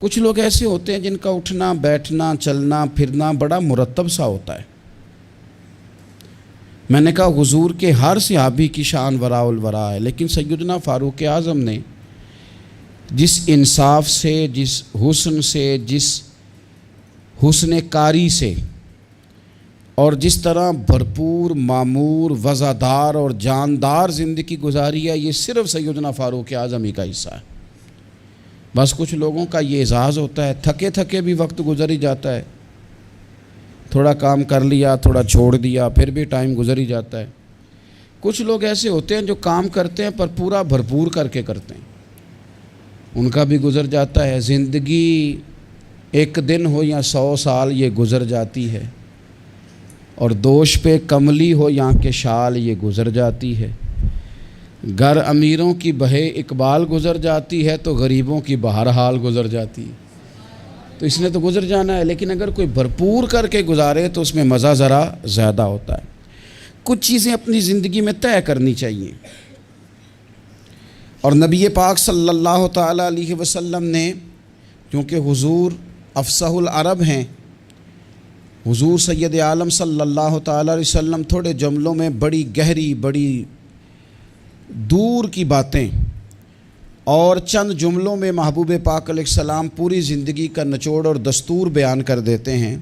کچھ لوگ ایسے ہوتے ہیں جن کا اٹھنا بیٹھنا چلنا پھرنا بڑا مرتب سا ہوتا ہے۔ میں نے کہا حضور کے ہر صحابی کی شان وراء الورا ہے، لیکن سیدنا فاروق اعظم نے جس انصاف سے، جس حسن سے، جس حسن کاری سے اور جس طرح بھرپور معمور وزادار اور جاندار زندگی گزاری ہے، یہ صرف سیدنا فاروق اعظم ہی کا حصہ ہے۔ بس کچھ لوگوں کا یہ اعزاز ہوتا ہے، تھکے تھکے بھی وقت گزر ہی جاتا ہے، تھوڑا کام کر لیا تھوڑا چھوڑ دیا پھر بھی ٹائم گزر ہی جاتا ہے۔ کچھ لوگ ایسے ہوتے ہیں جو کام کرتے ہیں پر پورا بھرپور کر کے کرتے ہیں، ان کا بھی گزر جاتا ہے۔ زندگی ایک دن ہو یا 100 سال یہ گزر جاتی ہے، اور دوش پہ کملی ہو یا کہ شال یہ گزر جاتی ہے۔ گر امیروں کی بہے اقبال گزر جاتی ہے تو غریبوں کی بہرحال گزر جاتی ہے۔ تو اس نے تو گزر جانا ہے، لیکن اگر کوئی بھرپور کر کے گزارے تو اس میں مزہ ذرا زیادہ ہوتا ہے۔ کچھ چیزیں اپنی زندگی میں طے کرنی چاہیے، اور نبی پاک صلی اللہ تعالیٰ علیہ وسلم نے، کیونکہ حضور افصح العرب ہیں، حضور سید عالم صلی اللہ تعالیٰ علیہ وسلم تھوڑے جملوں میں بڑی گہری بڑی دور کی باتیں اور چند جملوں میں محبوب پاک علیہ السلام پوری زندگی کا نچوڑ اور دستور بیان کر دیتے ہیں۔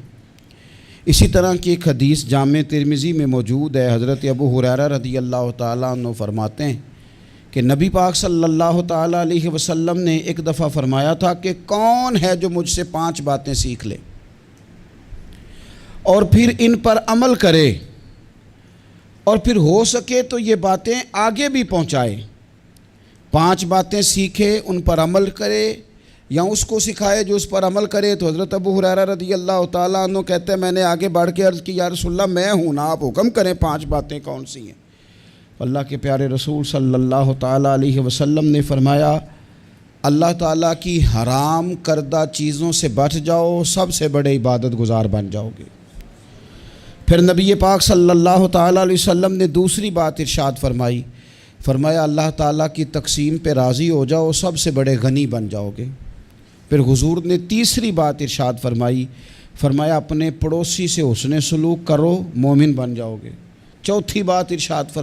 اسی طرح کی ایک حدیث جامع ترمذی میں موجود ہے۔ حضرت ابو ہریرہ رضی اللہ تعالیٰ عنہ فرماتے ہیں کہ نبی پاک صلی اللہ تعالیٰ علیہ وسلم نے ایک دفعہ فرمایا تھا کہ کون ہے جو مجھ سے 5 باتیں سیکھ لے اور پھر ان پر عمل کرے، اور پھر ہو سکے تو یہ باتیں آگے بھی پہنچائے۔ 5 باتیں سیکھے، ان پر عمل کرے، یا اس کو سکھائے جو اس پر عمل کرے۔ تو حضرت ابو ہریرہ رضی اللہ تعالیٰ عنہ کہتے ہیں میں نے آگے بڑھ کے عرض کی یا رسول اللہ میں ہوں نا، آپ حکم کریں 5 باتیں کون سی ہیں؟ اللہ کے پیارے رسول صلی اللہ تعالیٰ علیہ وسلم نے فرمایا اللہ تعالیٰ کی حرام کردہ چیزوں سے بچ جاؤ، سب سے بڑے عبادت گزار بن جاؤ گے۔ پھر نبی پاک صلی اللہ تعالیٰ علیہ وسلم نے دوسری بات ارشاد فرمایا اللہ تعالیٰ کی تقسیم پہ راضی ہو جاؤ، سب سے بڑے غنی بن جاؤ گے۔ پھر حضور نے تیسری بات ارشاد فرمایا اپنے پڑوسی سے حسن سلوک کرو، مومن بن جاؤ گے۔ چوتھی بات ارشاد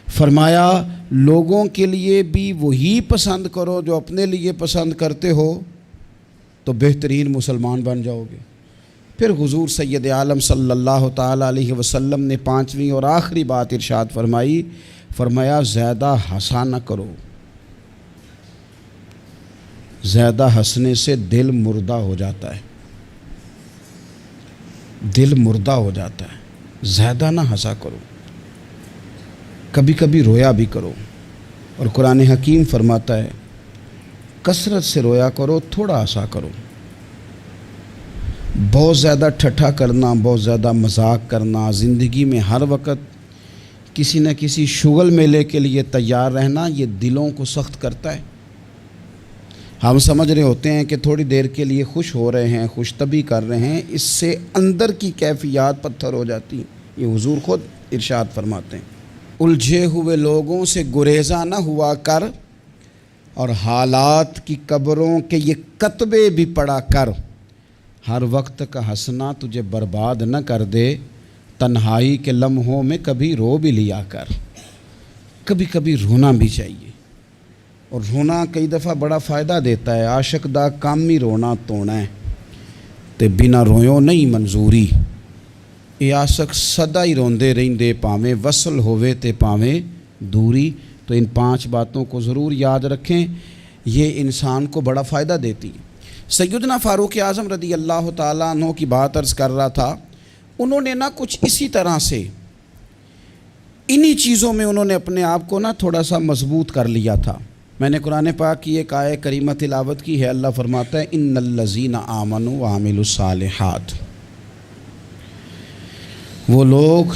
فرمایا لوگوں کے لیے بھی وہی پسند کرو جو اپنے لیے پسند کرتے ہو، تو بہترین مسلمان بن جاؤ گے۔ پھر حضور سید عالم صلی اللہ تعالیٰ علیہ وسلم نے 5ویں اور آخری بات ارشاد فرمایا زیادہ ہنسا نہ کرو، زیادہ ہنسنے سے دل مردہ ہو جاتا ہے، دل مردہ ہو جاتا ہے۔ زیادہ نہ ہنسا کرو، کبھی کبھی رویا بھی کرو، اور قرآن حکیم فرماتا ہے کثرت سے رویا کرو، تھوڑا ہنسا کرو۔ بہت زیادہ ٹھٹھا کرنا، بہت زیادہ مذاق کرنا، زندگی میں ہر وقت کسی نہ کسی شغل میلے کے لیے تیار رہنا، یہ دلوں کو سخت کرتا ہے۔ ہم سمجھ رہے ہوتے ہیں کہ تھوڑی دیر کے لیے خوش ہو رہے ہیں، خوش طبی کر رہے ہیں، اس سے اندر کی کیفیات پتھر ہو جاتی ہیں۔ یہ حضور خود ارشاد فرماتے ہیں الجھے ہوئے لوگوں سے گریزاں نہ ہوا کر، اور حالات کی قبروں کے یہ کتبے بھی پڑھا کر۔ ہر وقت کا ہنسنا تجھے برباد نہ کر دے، تنہائی کے لمحوں میں کبھی رو بھی لیا کر۔ کبھی کبھی رونا بھی چاہیے، اور رونا کئی دفعہ بڑا فائدہ دیتا ہے۔ عاشق دا کامی رونا تونا ہے تے بنا رویوں نہیں منظوری، اے عاشق سدا ہی روندے رہندے پاویں وصل ہووے تے پاویں دوری۔ تو ان 5 باتوں کو ضرور یاد رکھیں، یہ انسان کو بڑا فائدہ دیتی ہے۔ سیدنا فاروق اعظم رضی اللہ تعالیٰ عنہ کی بات عرض کر رہا تھا، انہوں نے کچھ اسی طرح سے انہی چیزوں میں انہوں نے اپنے آپ کو تھوڑا سا مضبوط کر لیا تھا۔ میں نے قرآن پاک کی ایک آیہ کریمہ تلاوت کی ہے۔ اللہ فرماتا ہے ان الذین آمنوا وعملوا الصالحات، وہ لوگ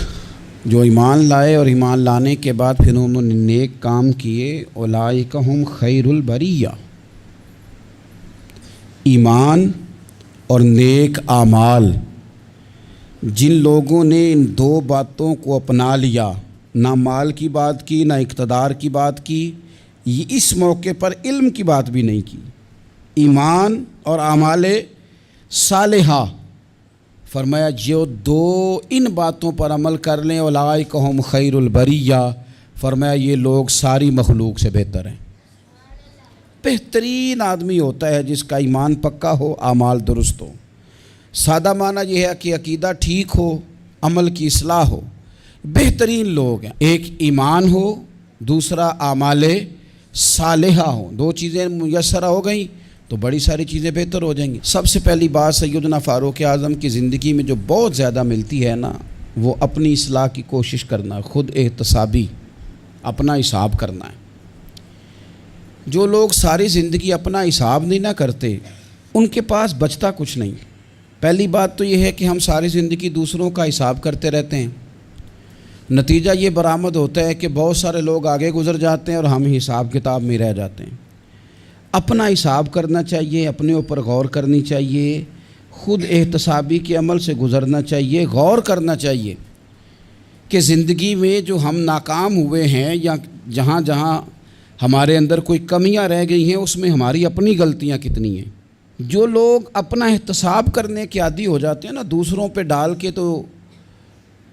جو ایمان لائے اور ایمان لانے کے بعد پھر انہوں نے نیک کام کیے، اولئک ھم خیر البریہ۔ ایمان اور نیک اعمال، جن لوگوں نے ان 2 باتوں کو اپنا لیا، نہ مال کی بات کی نہ اقتدار کی بات کی، یہ اس موقع پر علم کی بات بھی نہیں کی، ایمان اور اعمال صالحہ، فرمایا جو دو ان باتوں پر عمل کر لیں اولئک ہم خیر البریہ، فرمایا یہ لوگ ساری مخلوق سے بہتر ہیں۔ بہترین آدمی ہوتا ہے جس کا ایمان پکا ہو، اعمال درست ہو۔ سادہ معنی یہ ہے کہ عقیدہ ٹھیک ہو، عمل کی اصلاح ہو۔ بہترین لوگ ہیں، ایک ایمان ہو، دوسرا اعمال صالحہ ہو، دو چیزیں میسر ہو گئیں تو بڑی ساری چیزیں بہتر ہو جائیں گی۔ سب سے پہلی بات سیدنا فاروق اعظم کی زندگی میں جو بہت زیادہ ملتی ہے نا، وہ اپنی اصلاح کی کوشش کرنا، خود احتسابی، اپنا حساب کرنا ہے۔ جو لوگ ساری زندگی اپنا حساب نہیں نہ کرتے، ان کے پاس بچتا کچھ نہیں۔ پہلی بات تو یہ ہے کہ ہم ساری زندگی دوسروں کا حساب کرتے رہتے ہیں، نتیجہ یہ برآمد ہوتا ہے کہ بہت سارے لوگ آگے گزر جاتے ہیں اور ہم حساب کتاب میں رہ جاتے ہیں۔ اپنا حساب کرنا چاہیے، اپنے اوپر غور کرنی چاہیے، خود احتسابی کے عمل سے گزرنا چاہیے، غور کرنا چاہیے کہ زندگی میں جو ہم ناکام ہوئے ہیں یا جہاں جہاں ہمارے اندر کوئی کمیاں رہ گئی ہیں اس میں ہماری اپنی غلطیاں کتنی ہیں۔ جو لوگ اپنا احتساب کرنے کے عادی ہو جاتے ہیں نا، دوسروں پہ ڈال کے تو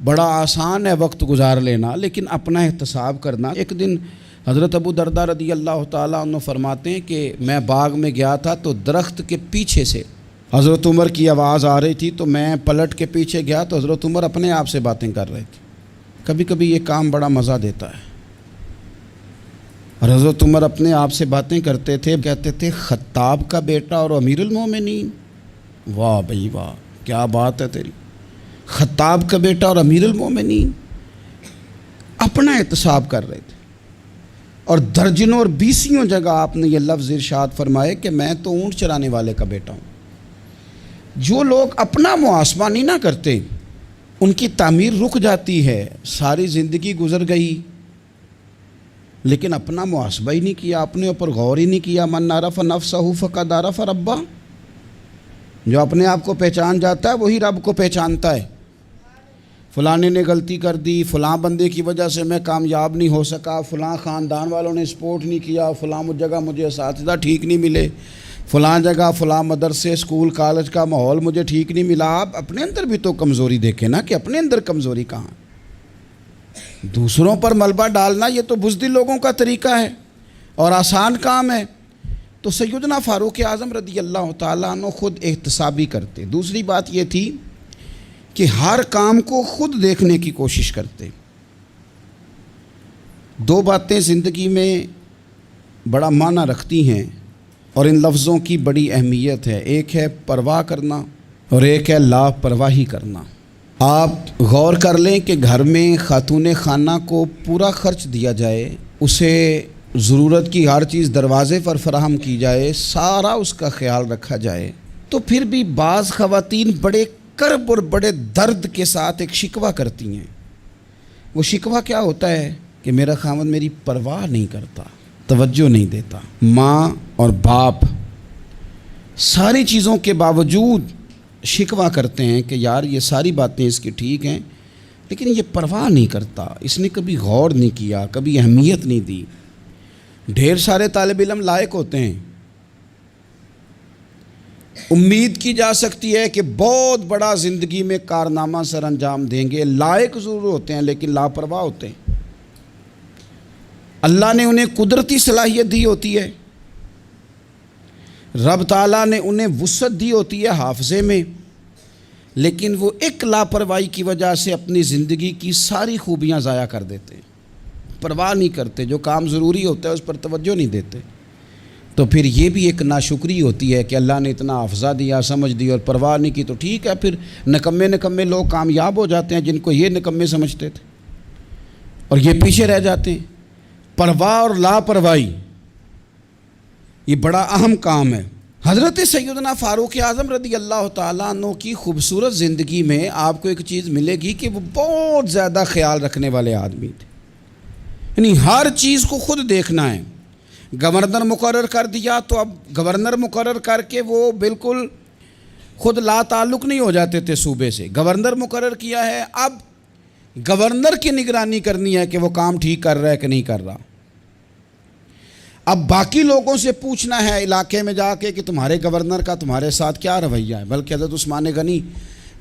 بڑا آسان ہے وقت گزار لینا، لیکن اپنا احتساب کرنا۔ ایک دن حضرت ابو درداء رضی اللہ تعالیٰ عنہ فرماتے ہیں کہ میں باغ میں گیا تھا تو درخت کے پیچھے سے حضرت عمر کی آواز آ رہی تھی، تو میں پلٹ کے پیچھے گیا تو حضرت عمر اپنے آپ سے باتیں کر رہے تھے۔ کبھی کبھی یہ کام بڑا مزہ دیتا ہے، اور حضرت عمر اپنے آپ سے باتیں کرتے تھے، کہتے تھے خطاب کا بیٹا اور امیر المومنین۔ واہ بھئی واہ، کیا بات ہے تیری، خطاب کا بیٹا اور امیر المومنین۔ اپنا احتساب کر رہے تھے، اور درجنوں اور بیسیوں جگہ آپ نے یہ لفظ ارشاد فرمائے کہ میں تو اونٹ چرانے والے کا بیٹا ہوں۔ جو لوگ اپنا محاسبہ نہیں نہ کرتے ان کی تعمیر رک جاتی ہے۔ ساری زندگی گزر گئی لیکن اپنا محاسبہ ہی نہیں کیا، اپنے اوپر غور ہی نہیں کیا۔ من عرف نفسہ فقد عرف ربہ، جو اپنے آپ کو پہچان جاتا ہے وہی رب کو پہچانتا ہے۔ فلانے نے غلطی کر دی، فلاں بندے کی وجہ سے میں کامیاب نہیں ہو سکا، فلاں خاندان والوں نے سپورٹ نہیں کیا، فلاں جگہ مجھے اساتذہ ٹھیک نہیں ملے، فلاں جگہ فلاں مدرسے اسکول کالج کا ماحول مجھے ٹھیک نہیں ملا۔ آپ اپنے اندر بھی تو کمزوری دیکھیں نا کہ اپنے اندر کمزوری کہاں۔ دوسروں پر ملبہ ڈالنا یہ تو بزدل لوگوں کا طریقہ ہے اور آسان کام ہے۔ تو سیدنا فاروق اعظم رضی اللہ تعالیٰ عنہ خود احتسابی کرتے۔ دوسری بات یہ تھی کہ ہر کام کو خود دیکھنے کی کوشش کرتے۔ دو باتیں زندگی میں بڑا معنی رکھتی ہیں اور ان لفظوں کی بڑی اہمیت ہے، ایک ہے پرواہ کرنا اور ایک ہے لاپرواہی کرنا۔ آپ غور کر لیں کہ گھر میں خاتون خانہ کو پورا خرچ دیا جائے، اسے ضرورت کی ہر چیز دروازے پر فراہم کی جائے، سارا اس کا خیال رکھا جائے، تو پھر بھی بعض خواتین بڑے کرب اور بڑے درد کے ساتھ ایک شکوہ کرتی ہیں۔ وہ شکوہ کیا ہوتا ہے کہ میرا خاوند میری پرواہ نہیں کرتا، توجہ نہیں دیتا۔ ماں اور باپ ساری چیزوں کے باوجود شکوہ کرتے ہیں کہ یار یہ ساری باتیں اس کی ٹھیک ہیں لیکن یہ پرواہ نہیں کرتا، اس نے کبھی غور نہیں کیا، کبھی اہمیت نہیں دی۔ ڈھیر سارے طالب علم لائق ہوتے ہیں، امید کی جا سکتی ہے کہ بہت بڑا زندگی میں کارنامہ سر انجام دیں گے، لائق ضرور ہوتے ہیں لیکن لاپرواہ ہوتے ہیں۔ اللہ نے انہیں قدرتی صلاحیت دی ہوتی ہے، رب تعالیٰ نے انہیں وسعت دی ہوتی ہے حافظے میں، لیکن وہ ایک لاپرواہی کی وجہ سے اپنی زندگی کی ساری خوبیاں ضائع کر دیتے ہیں۔ پرواہ نہیں کرتے، جو کام ضروری ہوتا ہے اس پر توجہ نہیں دیتے، تو پھر یہ بھی ایک ناشکری ہوتی ہے کہ اللہ نے اتنا حافظہ دیا، سمجھ دی اور پرواہ نہیں کی۔ تو ٹھیک ہے، پھر نکمے لوگ کامیاب ہو جاتے ہیں جن کو یہ نکمے سمجھتے تھے، اور یہ پیچھے رہ جاتے ہیں۔ پرواہ اور لاپرواہی یہ بڑا اہم کام ہے۔ حضرت سیدنا فاروق اعظم رضی اللہ تعالیٰ عنہ کی خوبصورت زندگی میں آپ کو ایک چیز ملے گی کہ وہ بہت زیادہ خیال رکھنے والے آدمی تھے، یعنی ہر چیز کو خود دیکھنا ہے۔ گورنر مقرر کر دیا تو اب گورنر مقرر کر کے وہ بالکل خود لا تعلق نہیں ہو جاتے تھے صوبے سے۔ گورنر مقرر کیا ہے، اب گورنر کی نگرانی کرنی ہے کہ وہ کام ٹھیک کر رہا ہے کہ نہیں کر رہا۔ اب باقی لوگوں سے پوچھنا ہے علاقے میں جا کے کہ تمہارے گورنر کا تمہارے ساتھ کیا رویہ ہے. بلکہ حضرت عثمان غنی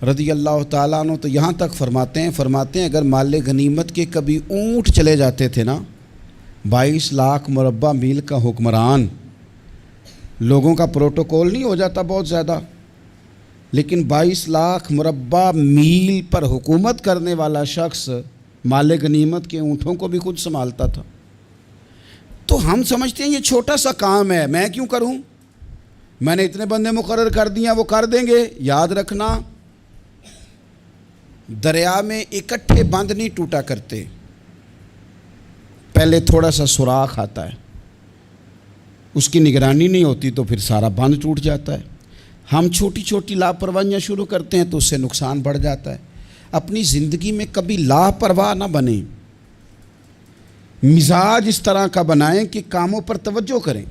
رضی اللہ تعالیٰ عنہ تو یہاں تک فرماتے ہیں اگر مال غنیمت کے کبھی اونٹ چلے جاتے تھے نا، 22 لاکھ مربع میل کا حکمران، لوگوں کا پروٹوکول نہیں ہو جاتا بہت زیادہ، لیکن 22 لاکھ مربع میل پر حکومت کرنے والا شخص مال غنیمت کے اونٹوں کو بھی خود سنبھالتا تھا. تو ہم سمجھتے ہیں یہ چھوٹا سا کام ہے، میں کیوں کروں، میں نے اتنے بندے مقرر کر دیا وہ کر دیں گے. یاد رکھنا، دریا میں اکٹھے بند نہیں ٹوٹا کرتے، پہلے تھوڑا سا سوراخ آتا ہے، اس کی نگرانی نہیں ہوتی تو پھر سارا بند ٹوٹ جاتا ہے. ہم چھوٹی چھوٹی لاپرواہیاں شروع کرتے ہیں تو اس سے نقصان بڑھ جاتا ہے. اپنی زندگی میں کبھی لاپرواہ نہ بنیں، مزاج اس طرح کا بنائیں کہ کاموں پر توجہ کریں.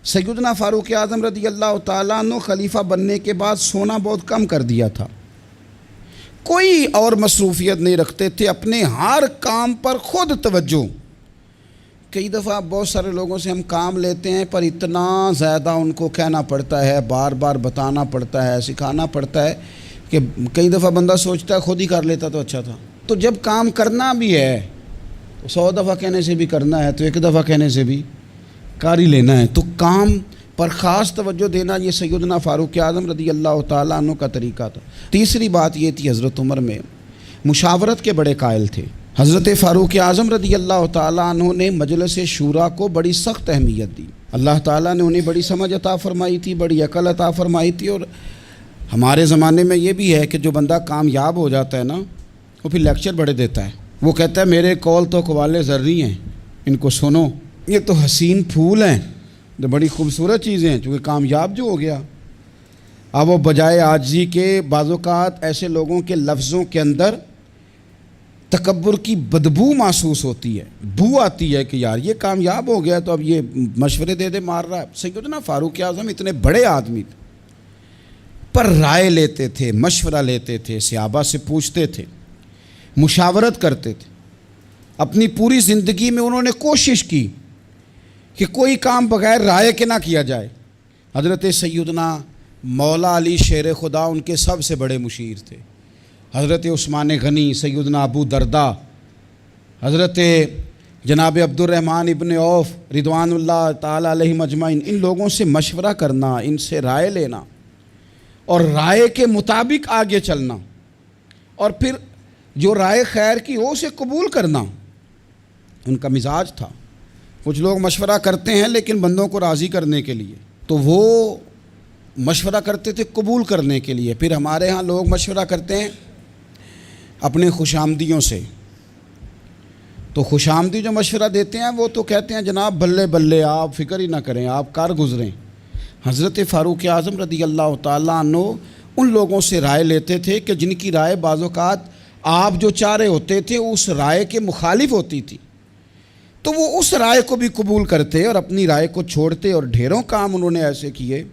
سیدنا فاروق اعظم رضی اللہ تعالیٰ عنہ خلیفہ بننے کے بعد سونا بہت کم کر دیا تھا، کوئی اور مصروفیت نہیں رکھتے تھے، اپنے ہر کام پر خود توجہ. کئی دفعہ بہت سارے لوگوں سے ہم کام لیتے ہیں پر اتنا زیادہ ان کو کہنا پڑتا ہے، بار بار بتانا پڑتا ہے، سکھانا پڑتا ہے کہ کئی دفعہ بندہ سوچتا ہے خود ہی کر لیتا تو اچھا تھا. تو جب کام کرنا بھی ہے تو 100 دفعہ کہنے سے بھی کرنا ہے، تو ایک دفعہ کہنے سے بھی کر ہی لینا ہے. تو کام پر خاص توجہ دینا یہ سیدنا فاروق اعظم رضی اللہ تعالیٰ عنہ کا طریقہ تھا. تیسری بات یہ تھی، حضرت عمر میں مشاورت کے بڑے قائل تھے. حضرت فاروق اعظم رضی اللہ تعالیٰ عنہ نے مجلس شورا کو بڑی سخت اہمیت دی. اللہ تعالیٰ نے انہیں بڑی سمجھ عطا فرمائی تھی، بڑی عقل عطا فرمائی تھی. اور ہمارے زمانے میں یہ بھی ہے کہ جو بندہ کامیاب ہو جاتا ہے نا، وہ پھر لیکچر بڑے دیتا ہے. وہ کہتا ہے میرے قول تو قوالِ زرعی ہیں، ان کو سنو، یہ تو حسین پھول ہیں، تو بڑی خوبصورت چیزیں ہیں، چونکہ کامیاب جو ہو گیا. اب وہ بجائے عاجزی کے بعض اوقات ایسے لوگوں کے لفظوں کے اندر تکبر کی بدبو محسوس ہوتی ہے، بو آتی ہے کہ یار یہ کامیاب ہو گیا تو اب یہ مشورے دے مار رہا ہے. سیدنا فاروق اعظم اتنے بڑے آدمی تھے پر رائے لیتے تھے، مشورہ لیتے تھے، صحابہ سے پوچھتے تھے، مشاورت کرتے تھے. اپنی پوری زندگی میں انہوں نے کوشش کی کہ کوئی کام بغیر رائے کے نہ کیا جائے. حضرت سیدنا مولا علی شیر خدا ان کے سب سے بڑے مشیر تھے. حضرت عثمان غنی، سیدنا ابو درداء، حضرت جناب عبد الرحمن ابن عوف رضوان اللہ تعالی علیہم اجمعین، ان لوگوں سے مشورہ کرنا، ان سے رائے لینا اور رائے کے مطابق آگے چلنا، اور پھر جو رائے خیر کی ہو اسے قبول کرنا ان کا مزاج تھا. کچھ لوگ مشورہ کرتے ہیں لیکن بندوں کو راضی کرنے کے لیے، تو وہ مشورہ کرتے تھے قبول کرنے کے لیے. پھر ہمارے ہاں لوگ مشورہ کرتے ہیں اپنے خوشامدیوں سے، تو خوشامدی جو مشورہ دیتے ہیں وہ تو کہتے ہیں جناب بلے بلے، آپ فکر ہی نہ کریں، آپ کار گزریں. حضرت فاروق اعظم رضی اللہ تعالیٰ عنہ ان لوگوں سے رائے لیتے تھے کہ جن کی رائے بعض اوقات آپ جو چاہ رہے ہوتے تھے اس رائے کے مخالف ہوتی تھی، تو وہ اس رائے کو بھی قبول کرتے اور اپنی رائے کو چھوڑتے. اور ڈھیروں کام انہوں نے ایسے کیے.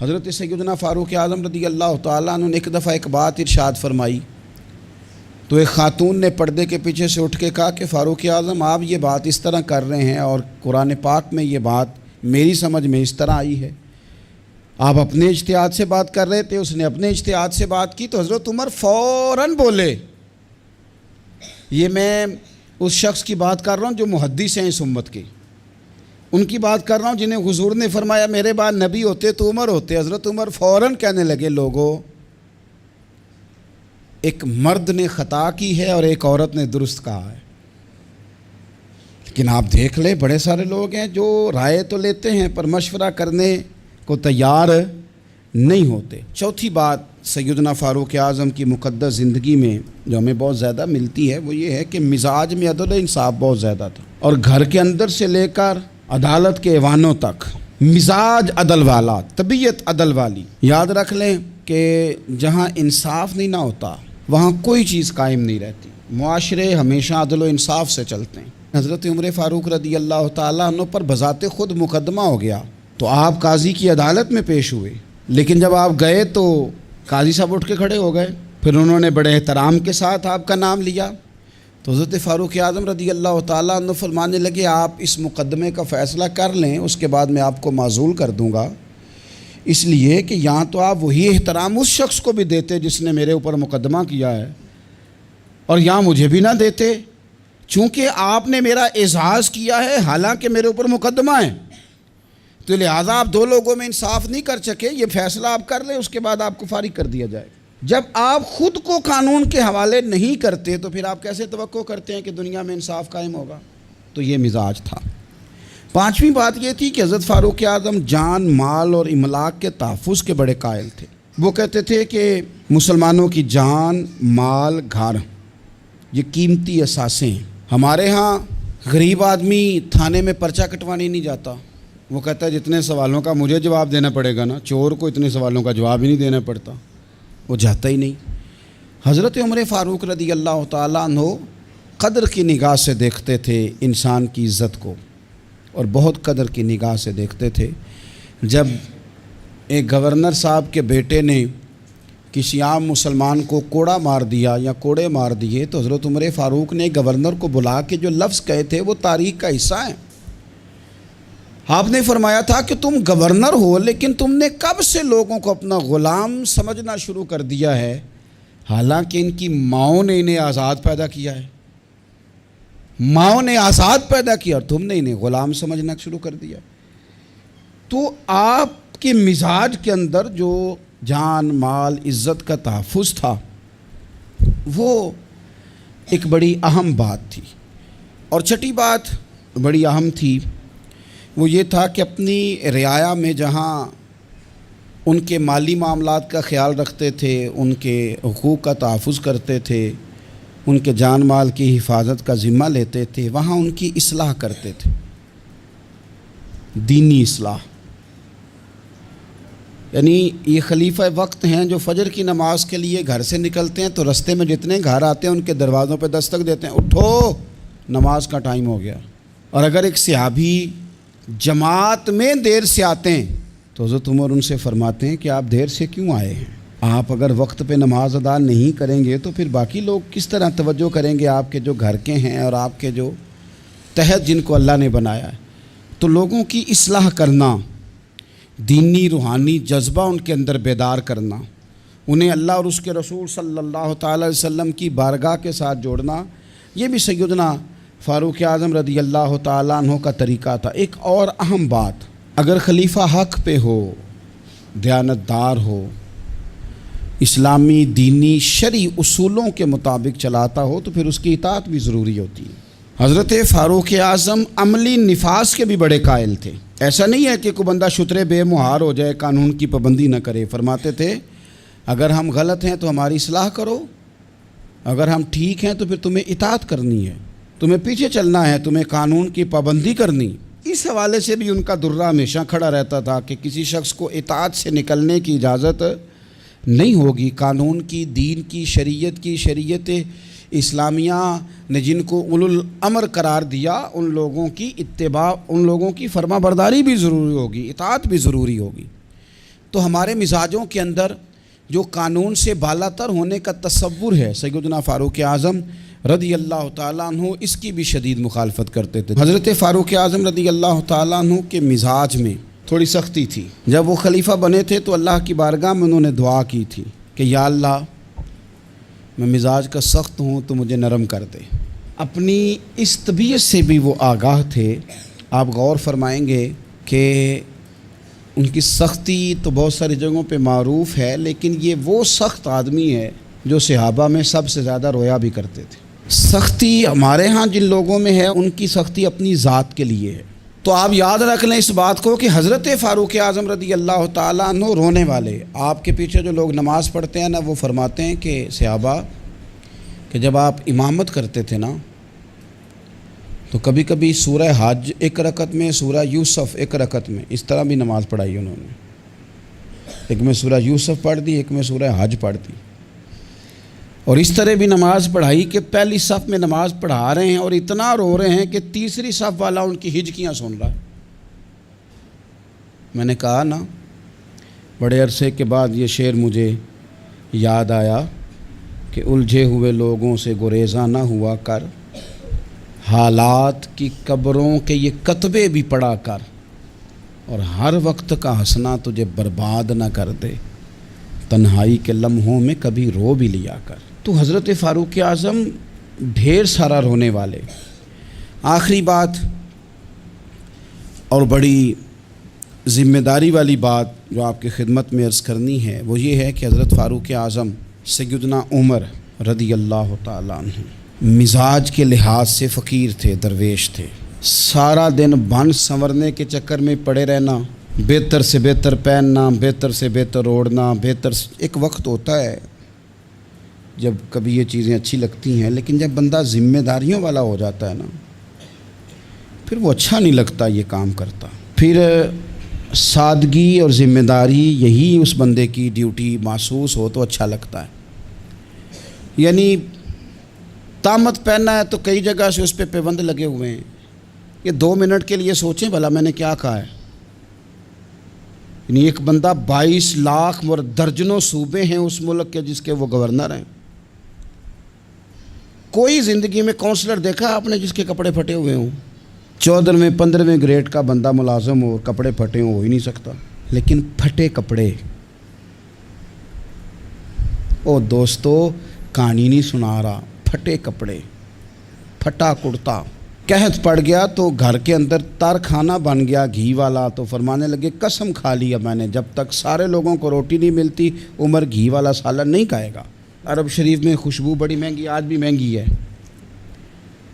حضرت سیدنا فاروق اعظم رضی اللہ تعالیٰ عنہ نے ایک دفعہ ایک بات ارشاد فرمائی، تو ایک خاتون نے پردے کے پیچھے سے اٹھ کے کہا کہ فاروق اعظم آپ یہ بات اس طرح کر رہے ہیں اور قرآن پاک میں یہ بات میری سمجھ میں اس طرح آئی ہے، آپ اپنے اجتہاد سے بات کر رہے تھے، اس نے اپنے اجتہاد سے بات کی. تو حضرت عمر فوراً بولے، یہ میں اس شخص کی بات کر رہا ہوں جو محدث ہیں اس امت کے، ان کی بات کر رہا ہوں جنہیں حضور نے فرمایا میرے بعد نبی ہوتے تو عمر ہوتے. حضرت عمر فوراً کہنے لگے لوگوں، ایک مرد نے خطا کی ہے اور ایک عورت نے درست کہا ہے. لیکن آپ دیکھ لیں بڑے سارے لوگ ہیں جو رائے تو لیتے ہیں پر مشورہ کرنے کو تیار نہیں ہوتے. چوتھی بات سیدنا فاروق اعظم کی مقدس زندگی میں جو ہمیں بہت زیادہ ملتی ہے وہ یہ ہے کہ مزاج میں عدل و انصاف بہت زیادہ تھا، اور گھر کے اندر سے لے کر عدالت کے ایوانوں تک مزاج عدل والا، طبیعت عدل والی. یاد رکھ لیں کہ جہاں انصاف نہیں نہ ہوتا وہاں کوئی چیز قائم نہیں رہتی. معاشرے ہمیشہ عدل و انصاف سے چلتے ہیں. حضرت عمر فاروق رضی اللہ تعالیٰ عنہ پر بذات خود مقدمہ ہو گیا تو آپ قاضی کی عدالت میں پیش ہوئے، لیکن جب آپ گئے تو قاضی صاحب اٹھ کے کھڑے ہو گئے. پھر انہوں نے بڑے احترام کے ساتھ آپ کا نام لیا تو حضرت فاروق اعظم رضی اللہ تعالیٰ عنہ فرمانے لگے آپ اس مقدمے کا فیصلہ کر لیں، اس کے بعد میں آپ کو معزول کر دوں گا، اس لیے کہ یہاں تو آپ وہی احترام اس شخص کو بھی دیتے جس نے میرے اوپر مقدمہ کیا ہے، اور یہاں مجھے بھی نہ دیتے، چونکہ آپ نے میرا اعزاز کیا ہے حالانکہ میرے اوپر مقدمہ ہے، تو لہٰذا آپ دو لوگوں میں انصاف نہیں کر سکے، یہ فیصلہ آپ کر لیں، اس کے بعد آپ کو فارغ کر دیا جائے۔ جب آپ خود کو قانون کے حوالے نہیں کرتے تو پھر آپ کیسے توقع کرتے ہیں کہ دنیا میں انصاف قائم ہوگا؟ تو یہ مزاج تھا۔ پانچویں بات یہ تھی کہ حضرت فاروق اعظم جان، مال اور املاک کے تحفظ کے بڑے قائل تھے۔ وہ کہتے تھے کہ مسلمانوں کی جان، مال، گھر یہ قیمتی اثاثے ہیں۔ ہمارے ہاں غریب آدمی تھانے میں پرچہ کٹوانے نہیں جاتا، وہ کہتا ہے جتنے سوالوں کا مجھے جواب دینا پڑے گا نا، چور کو اتنے سوالوں کا جواب ہی نہیں دینا پڑتا، وہ جاتا ہی نہیں۔ حضرت عمر فاروق رضی اللہ تعالیٰ عنہ قدر کی نگاہ سے دیکھتے تھے انسان کی عزت کو، اور بہت قدر کی نگاہ سے دیکھتے تھے۔ جب ایک گورنر صاحب کے بیٹے نے کسی عام مسلمان کو کوڑا مار دیا یا کوڑے مار دیے تو حضرت عمر فاروق نے گورنر کو بلا کے جو لفظ کہے تھے وہ تاریخ کا حصہ ہیں۔ آپ نے فرمایا تھا کہ تم گورنر ہو لیکن تم نے کب سے لوگوں کو اپنا غلام سمجھنا شروع کر دیا ہے، حالانکہ ان کی ماؤں نے انہیں آزاد پیدا کیا ہے، ماؤں نے آزاد پیدا کیا اور تم نے انہیں غلام سمجھنا شروع کر دیا۔ تو آپ کے مزاج کے اندر جو جان، مال، عزت کا تحفظ تھا وہ ایک بڑی اہم بات تھی۔ اور چھٹی بات بڑی اہم تھی، وہ یہ تھا کہ اپنی رعایا میں جہاں ان کے مالی معاملات کا خیال رکھتے تھے، ان کے حقوق کا تحفظ کرتے تھے، ان کے جان مال کی حفاظت کا ذمہ لیتے تھے، وہاں ان کی اصلاح کرتے تھے، دینی اصلاح۔ یعنی یہ خلیفہ وقت ہیں جو فجر کی نماز کے لیے گھر سے نکلتے ہیں تو رستے میں جتنے گھر آتے ہیں ان کے دروازوں پہ دستک دیتے ہیں، اٹھو نماز کا ٹائم ہو گیا۔ اور اگر ایک صحابی جماعت میں دیر سے آتے ہیں تو حضرت عمر ان سے فرماتے ہیں کہ آپ دیر سے کیوں آئے ہیں؟ آپ اگر وقت پہ نماز ادا نہیں کریں گے تو پھر باقی لوگ کس طرح توجہ کریں گے آپ کے جو گھر کے ہیں اور آپ کے جو تحت جن کو اللہ نے بنایا ہے؟ تو لوگوں کی اصلاح کرنا، دینی روحانی جذبہ ان کے اندر بیدار کرنا، انہیں اللہ اور اس کے رسول صلی اللہ تعالی علیہ وسلم کی بارگاہ کے ساتھ جوڑنا، یہ بھی سیدنا فاروق اعظم رضی اللہ تعالیٰ عنہ کا طریقہ تھا۔ ایک اور اہم بات، اگر خلیفہ حق پہ ہو، دیانتدار ہو، اسلامی دینی شرعی اصولوں کے مطابق چلاتا ہو تو پھر اس کی اطاعت بھی ضروری ہوتی ہے۔ حضرت فاروق اعظم عملی نفاذ کے بھی بڑے قائل تھے۔ ایسا نہیں ہے کہ کوئی بندہ شترے بے مہار ہو جائے، قانون کی پابندی نہ کرے۔ فرماتے تھے اگر ہم غلط ہیں تو ہماری اصلاح کرو، اگر ہم ٹھیک ہیں تو پھر تمہیں اطاعت کرنی ہے، تمہیں پیچھے چلنا ہے، تمہیں قانون کی پابندی کرنی۔ اس حوالے سے بھی ان کا درہ ہمیشہ کھڑا رہتا تھا کہ کسی شخص کو اطاعت سے نکلنے کی اجازت نہیں ہوگی۔ قانون کی، دین کی، شریعت اسلامیہ نے جن کو اولو الامر قرار دیا، ان لوگوں کی اتباع، ان لوگوں کی فرما برداری بھی ضروری ہوگی، اطاعت بھی ضروری ہوگی۔ تو ہمارے مزاجوں کے اندر جو قانون سے بالاتر ہونے کا تصور ہے، سیدنا فاروق اعظم رضی اللہ تعالیٰ عنہ اس کی بھی شدید مخالفت کرتے تھے۔ حضرت فاروق اعظم رضی اللہ تعالیٰ عنہ کے مزاج میں تھوڑی سختی تھی۔ جب وہ خلیفہ بنے تھے تو اللہ کی بارگاہ میں انہوں نے دعا کی تھی کہ یا اللہ میں مزاج کا سخت ہوں تو مجھے نرم کر دے۔ اپنی اس طبیعت سے بھی وہ آگاہ تھے۔ آپ غور فرمائیں گے کہ ان کی سختی تو بہت ساری جگہوں پہ معروف ہے، لیکن یہ وہ سخت آدمی ہے جو صحابہ میں سب سے زیادہ رویا بھی کرتے تھے۔ سختی ہمارے ہاں جن لوگوں میں ہے ان کی سختی اپنی ذات کے لیے ہے۔ تو آپ یاد رکھ لیں اس بات کو کہ حضرت فاروق اعظم رضی اللہ تعالیٰ عنہ رونے والے، آپ کے پیچھے جو لوگ نماز پڑھتے ہیں نا، وہ فرماتے ہیں کہ صحابہ کہ جب آپ امامت کرتے تھے نا تو کبھی کبھی سورہ حج ایک رکعت میں، سورہ یوسف ایک رکعت میں، اس طرح بھی نماز پڑھائی انہوں نے۔ ایک میں سورہ یوسف پڑھ دی، ایک میں سورہ حج پڑھ دی، اور اس طرح بھی نماز پڑھائی کہ پہلی صف میں نماز پڑھا رہے ہیں اور اتنا رو رہے ہیں کہ تیسری صف والا ان کی ہجکیاں سن رہا ہے۔ میں نے کہا نا، بڑے عرصے کے بعد یہ شعر مجھے یاد آیا کہ الجھے ہوئے لوگوں سے گریزاں نہ ہوا کر، حالات کی قبروں کے یہ کتبے بھی پڑھا کر، اور ہر وقت کا ہنسنا تجھے برباد نہ کر دے، تنہائی کے لمحوں میں کبھی رو بھی لیا کر۔ تو حضرت فاروق اعظم ڈھیر سارا رونے والے۔ آخری بات اور بڑی ذمہ داری والی بات جو آپ کی خدمت میں عرض کرنی ہے وہ یہ ہے کہ حضرت فاروق اعظم سیدنا عمر رضی اللہ تعالیٰ عنہ مزاج کے لحاظ سے فقیر تھے، درویش تھے۔ سارا دن بن سنورنے کے چکر میں پڑے رہنا، بہتر سے بہتر پہننا، بہتر سے بہتر اوڑھنا، ایک وقت ہوتا ہے جب کبھی یہ چیزیں اچھی لگتی ہیں، لیکن جب بندہ ذمہ داریوں والا ہو جاتا ہے نا، پھر وہ اچھا نہیں لگتا یہ کام کرتا۔ پھر سادگی اور ذمہ داری یہی اس بندے کی ڈیوٹی محسوس ہو تو اچھا لگتا ہے۔ یعنی طامت پہننا ہے تو کئی جگہ سے اس پہ پابند لگے ہوئے ہیں۔ یہ 2 منٹ کے لیے سوچیں بھلا میں نے کیا کہا ہے۔ یعنی ایک بندہ 22 لاکھ اور درجنوں صوبے ہیں اس ملک کے جس کے وہ گورنر ہیں۔ کوئی زندگی میں کونسلر دیکھا آپ نے جس کے کپڑے پھٹے ہوئے ہوں؟ 14ویں 15ویں گریڈ کا بندہ ملازم ہو، کپڑے پھٹے ہوں، ہو ہی نہیں سکتا۔ لیکن پھٹے کپڑے، او دوستو کہانی نہیں سنا رہا، پھٹے کپڑے، پھٹا کرتا، قحط پڑ گیا تو گھر کے اندر تر کھانا بن گیا گھی والا، تو فرمانے لگے قسم کھا لیا میں نے جب تک سارے لوگوں کو روٹی نہیں ملتی عمر گھی والا سالن نہیں کھائے گا۔ عرب شریف میں خوشبو بڑی مہنگی، آج بھی مہنگی ہے،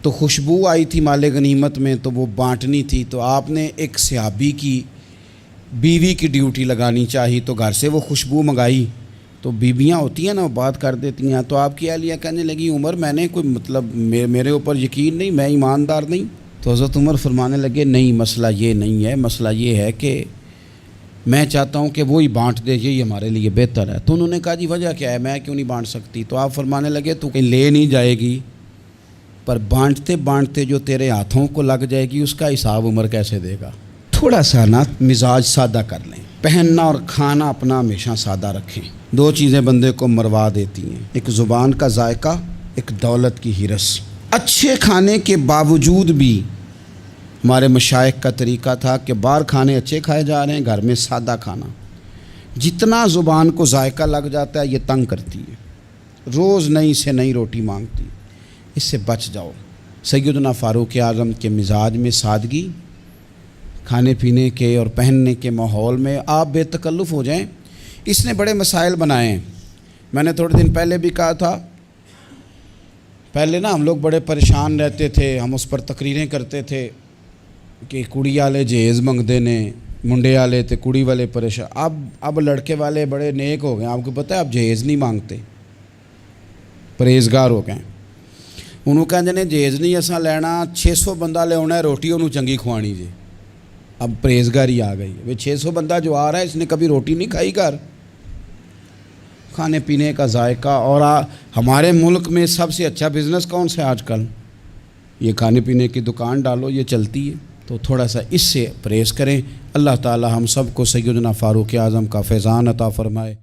تو خوشبو آئی تھی مال غنیمت میں تو وہ بانٹنی تھی، تو آپ نے ایک صحابی کی بیوی کی ڈیوٹی لگانی چاہی تو گھر سے وہ خوشبو منگائی۔ تو بیویاں ہوتی ہیں نا وہ بات کر دیتی ہیں، تو آپ کی اہلیہ کہنے لگی عمر میں نے کوئی میرے اوپر یقین نہیں، میں ایماندار نہیں۔ تو حضرت عمر فرمانے لگے نہیں، مسئلہ یہ نہیں ہے، مسئلہ یہ ہے کہ میں چاہتا ہوں کہ وہی بانٹ دے، یہی ہمارے لیے بہتر ہے۔ تو انہوں نے کہا جی وجہ کیا ہے، میں کیوں نہیں بانٹ سکتی؟ تو آپ فرمانے لگے تو کہیں لے نہیں جائے گی، پر بانٹتے بانٹتے جو تیرے ہاتھوں کو لگ جائے گی اس کا حساب عمر کیسے دے گا؟ تھوڑا سا نا مزاج سادہ کر لیں، پہننا اور کھانا اپنا ہمیشہ سادہ رکھیں۔ 2 چیزیں بندے کو مروا دیتی ہیں، ایک زبان کا ذائقہ، ایک دولت کی ہرس۔ اچھے کھانے کے باوجود بھی ہمارے مشائخ کا طریقہ تھا کہ باہر کھانے اچھے کھائے جا رہے ہیں، گھر میں سادہ کھانا۔ جتنا زبان کو ذائقہ لگ جاتا ہے یہ تنگ کرتی ہے، روز نئی سے نئی روٹی مانگتی، اس سے بچ جاؤ۔ سیدنا فاروق اعظم کے مزاج میں سادگی، کھانے پینے کے اور پہننے کے ماحول میں آپ بے تکلف ہو جائیں۔ اس نے بڑے مسائل بنائے ہیں۔ میں نے تھوڑے دن پہلے بھی کہا تھا، پہلے نا ہم لوگ بڑے پریشان رہتے تھے، ہم اس پر تقریریں کرتے تھے کہ کڑی والے جہیز منگتے نے، منڈے والے تے کڑی والے پریشان۔ اب لڑکے والے بڑے نیک ہو گئے، آپ کو پتہ ہے اب جہیز نہیں مانگتے، پرہیزگار ہو گئے۔ انہوں کہتے ہیں جہیز نہیں اساں لینا، 600 بندہ لے آنا ہے، روٹی انہوں چنگی کھوانی جی۔ اب پرہیزگاری آ گئی ہے، 600 بندہ جو آ رہا ہے اس نے کبھی روٹی نہیں کھائی گھر۔ کھانے پینے کا ذائقہ، اور ہمارے ملک میں سب سے اچھا بزنس کون سا ہے آج کل؟ یہ کھانے پینے کی دکان ڈالو، یہ چلتی ہے۔ تو تھوڑا سا اس سے پرہیز کریں۔ اللہ تعالی ہم سب کو سیدنا فاروق اعظم کا فیضان عطا فرمائے۔